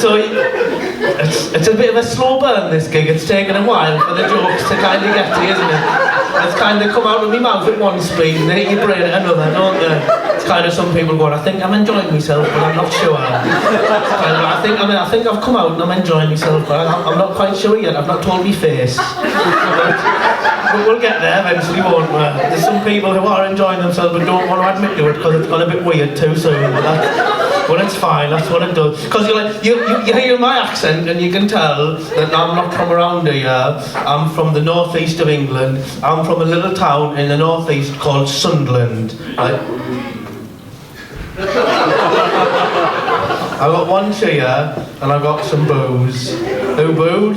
So it's a bit of a slow burn, this gig. It's taken a while for the jokes to kind of get to you, isn't it? It's kind of come out of my mouth at one speed and hit your brain at another, don't they? It's kind of some people going, I think I'm enjoying myself, but I'm not sure. I think I've come out and I'm enjoying myself, but I'm not quite sure yet. I've not told my face. But we'll get there eventually, won't we? There's some people who are enjoying themselves but don't want to admit to it because it's gone a bit weird too soon. But it's fine, that's what it does. Because you hear my accent and you can tell that I'm not from around here. I'm from the northeast of England. I'm from a little town in the northeast called Sunderland. Right? I got one cheer and I got some booze. Who booed?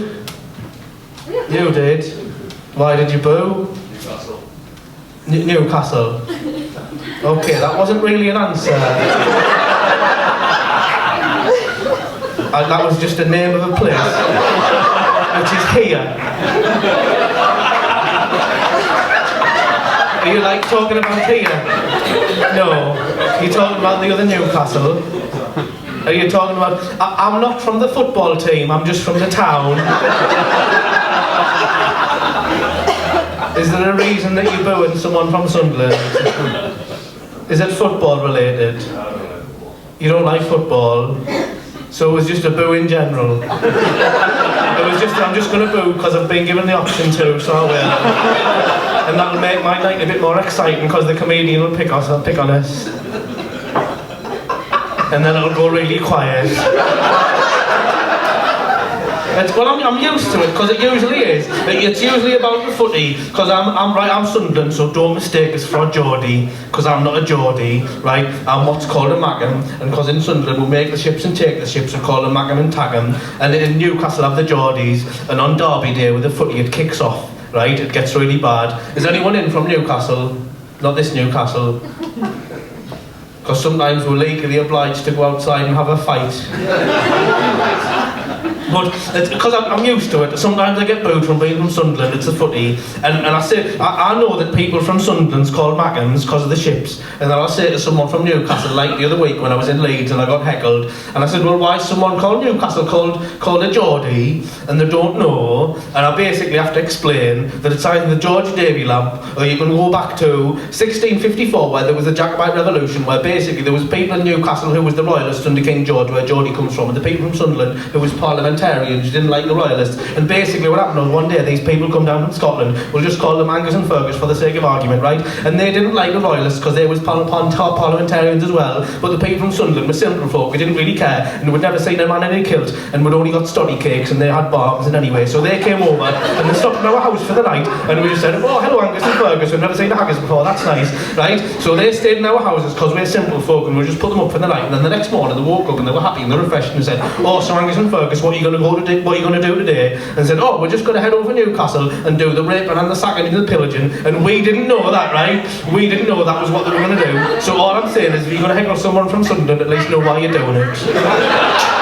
You did. Why did you boo? Newcastle. Okay, that wasn't really an answer. That was just the name of a place, which is here. Are you like talking about here? No. You're talking about the other Newcastle? Are you talking about... I'm not from the football team, I'm just from the town. Is there a reason that you're booing someone from Sunderland? Is it football related? You don't like football? So it was just a boo in general. It was just, I'm just going to boo because I've been given the option to, so I will. And that'll make my night a bit more exciting because the comedian will pick on us. And then it'll go really quiet. Well, I'm used to it because it usually is. It's usually about the footy because I'm Sunderland, so don't mistake us for a Geordie because I'm not a Geordie, right? I'm what's called a Mackem, and because in Sunderland we make the ships and take the ships, we call them Mackem and Taggem, and in Newcastle have the Geordies, and on Derby Day with the footy it kicks off, right? It gets really bad. Is anyone in from Newcastle? Not this Newcastle. Because sometimes we're legally obliged to go outside and have a fight. But because I'm used to it, sometimes I get booed from being from Sunderland, it's a footy, and I say, I know that people from Sunderland's called Mackems because of the ships, and then I'll say to someone from Newcastle, like the other week when I was in Leeds and I got heckled, and I said, well, why is someone called Newcastle called a Geordie, and they don't know, and I basically have to explain that it's either the George Davy lamp, or you can go back to 1654 where there was the Jacobite Revolution, where basically there was people in Newcastle who was the royalists under King George, where Geordie comes from, and the people from Sunderland who was parliamentarians didn't like the royalists, and basically what happened was one day these people come down from Scotland, we'll just call them Angus and Fergus for the sake of argument, right, and they didn't like the royalists because they was parliamentarians as well, but the people from Sunderland were simple folk, we didn't really care, and we'd never seen a man in a kilt, and we'd only got stoddy cakes and they had barbs, and anyway, so they came over and they stopped in our house for the night, and we just said, oh, hello Angus and Fergus, we've never seen the haggis before, that's nice, right, so they stayed in our houses because we're simple folk and we just put them up for the night, and then the next morning they woke up and they were happy and they were refreshed and they said, oh, so Angus and Fergus, what are you going to do today? And said, oh, we're just going to head over to Newcastle and do the raping and the sacking and the pillaging, and we didn't know that, right? We didn't know that was what they were going to do. So all I'm saying is if you're going to heckle someone from Sunderland, at least know why you're doing it.